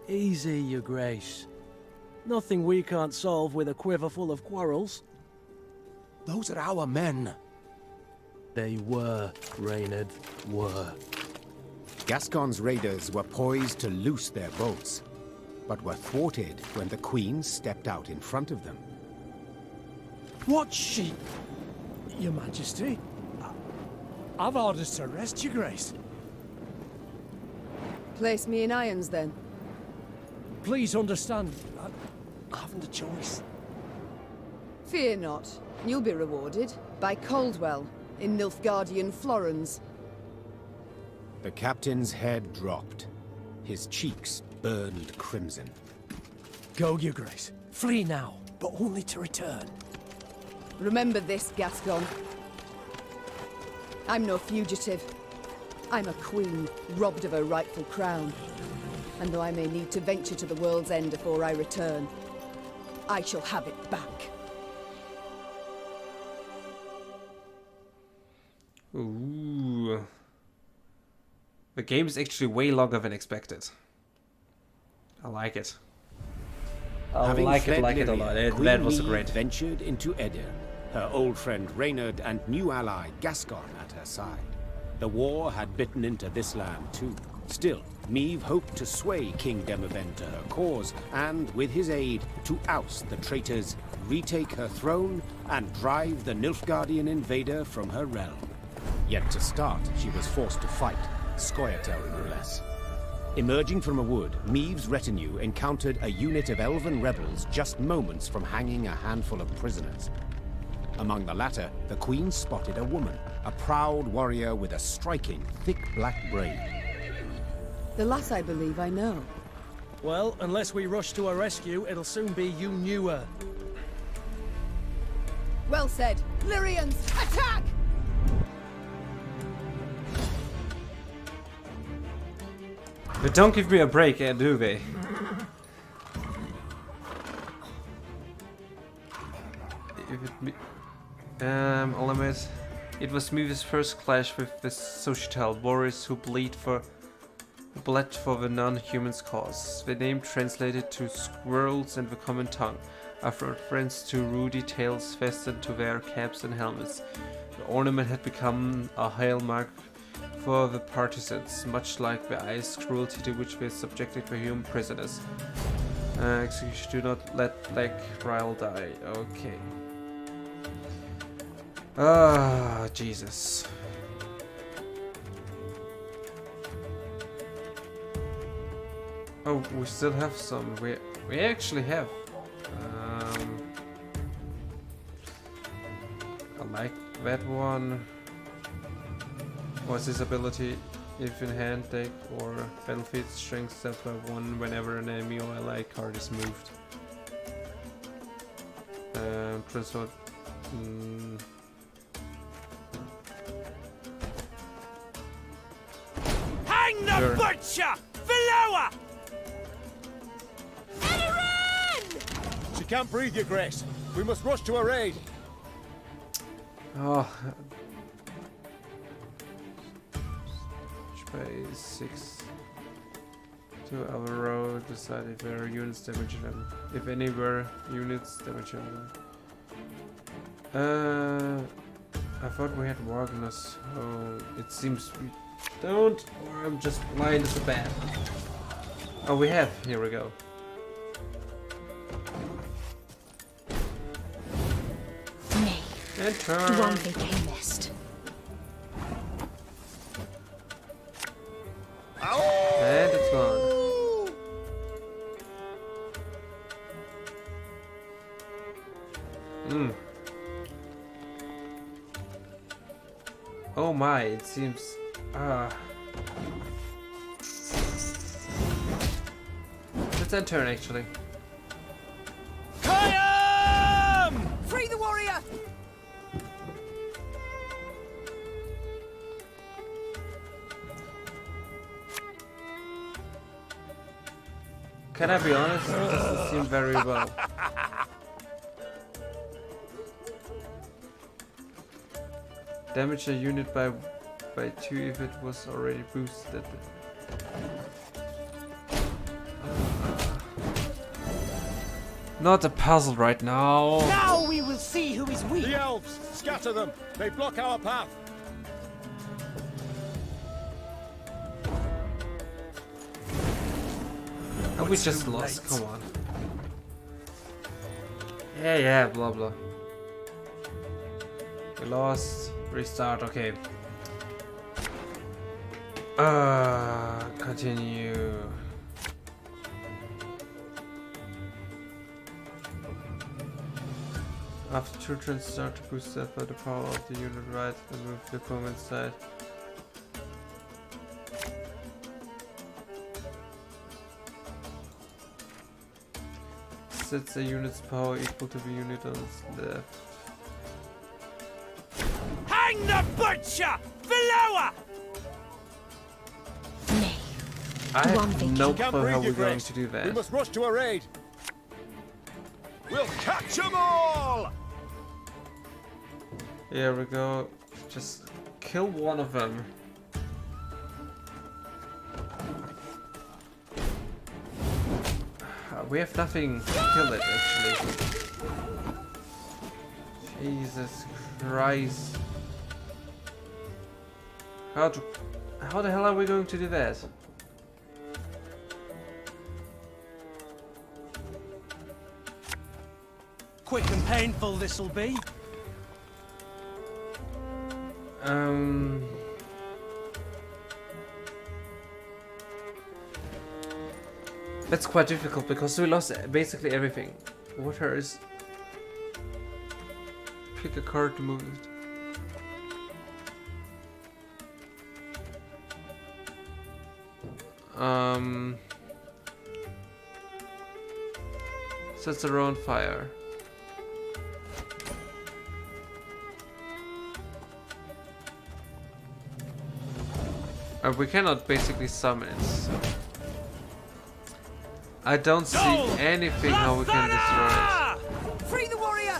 Easy, your grace. Nothing we can't solve with a quiver full of quarrels. Those are our men. They were, Reynard, were. Gascon's raiders were poised to loose their boats, but were thwarted when the Queen stepped out in front of them. What's she? Your Majesty? I've orders to arrest your grace. Place me in irons then. Please understand, I haven't a choice. Fear not. You'll be rewarded by Caldwell in Nilfgaardian Florence. The captain's head dropped. His cheeks burned crimson. Go, your grace. Flee now, but only to return. Remember this, Gascon. I'm no fugitive. I'm a queen, robbed of her rightful crown. And though I may need to venture to the world's end before I return, I shall have it back. Ooh. The game is actually way longer than expected. I like it. I like it a lot. That was great. Ventured into Edern, her old friend Reynard and new ally Gascon at her side. The war had bitten into this land too. Still, Meve hoped to sway King Demavend to her cause, and with his aid, to oust the traitors, retake her throne, and drive the Nilfgaardian invader from her realm. Yet to start, she was forced to fight, Scoia'tael no less. Emerging from a wood, Meve's retinue encountered a unit of elven rebels just moments from hanging a handful of prisoners. Among the latter, the Queen spotted a woman, a proud warrior with a striking, thick black braid. The lass I believe I know. Well, unless we rush to her rescue, it'll soon be you knew her. Well said. Lyrians, attack! But don't give me a break, do they? If it Olamed. It was Meve's first clash with the Societal warriors who bled for the non-human's cause. The name translated to squirrels in the common tongue are reference to ruddy tails fastened to their caps and helmets. The ornament had become a hallmark for the partisans, much like the ice cruelty to which they subjected the human prisoners. Execution, do not let Black Ryle die. Okay. Ah, Jesus. Oh, we still have some. We actually have. I like that one. What's his ability? If in hand, deck, or battlefield, strength step by 1 whenever an enemy or ally card is moved. Transfer. Hang the butcher! Below! She can't breathe, Your Grace. We must rush to her aid. Oh. Space 6 to our road. Decide if there are units damage them. If any were units damage them. I thought we had Wagner's. Oh, it seems we don't, or I'm just blind as a bat. Oh, we have. Here we go. And turn. One became missed. And it's gone. Oh my, it seems... Let's end turn, actually. Free the warrior! Can I be honest? This doesn't seem very well. Damage a unit by 2 if it was already boosted. Not a puzzle right now. Now we will see who is weak. The elves! Scatter them! They block our path! Oh, we just lost, come on. Yeah, blah blah. We lost. Restart, okay. Continue. After 2 turns start to boost that by the power of the unit right and move the opponent's side. Sets a unit's power equal to the unit on its left. Hang the butcher! Below! I have no clue how we're going to do that. We must rush to her aid. We'll catch them all! Here we go. Just kill one of them. We have nothing to kill it, actually. Jesus Christ. How the hell are we going to do that? Quick and painful this'll be. That's quite difficult because we lost basically everything. Water is... Pick a card to move it. Sets their own fire. We cannot basically summon it, so. I don't see anything how we can destroy it. Free the warrior!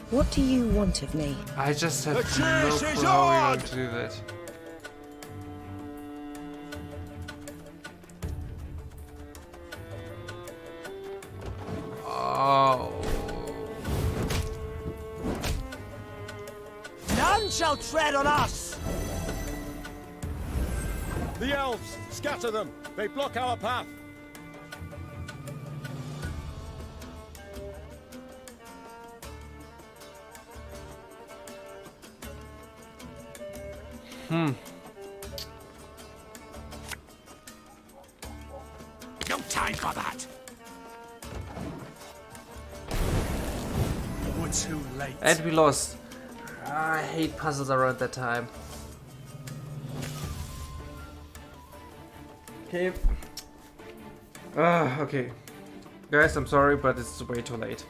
What do you want of me? I just have no clue how we're going to do that. Oh. None shall tread on us! The elves! Scatter them! They block our path! No time for that! We're too late. And we lost. I hate puzzles around that time. Okay. Okay. Guys, I'm sorry, but it's way too late.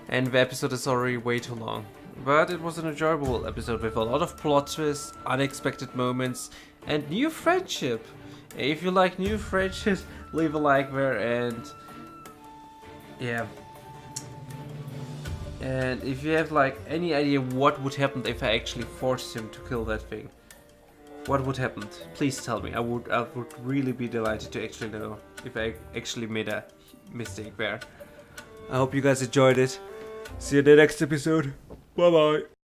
And the episode is already way too long. But it was an enjoyable episode with a lot of plot twists, unexpected moments, and new friendship. If you like new friendships, leave a like there, and yeah. And if you have like any idea what would happen if I actually forced him to kill that thing, what would happen? Please tell me. I would really be delighted to actually know if I actually made a mistake there. I hope you guys enjoyed it. See you in the next episode. Bye bye.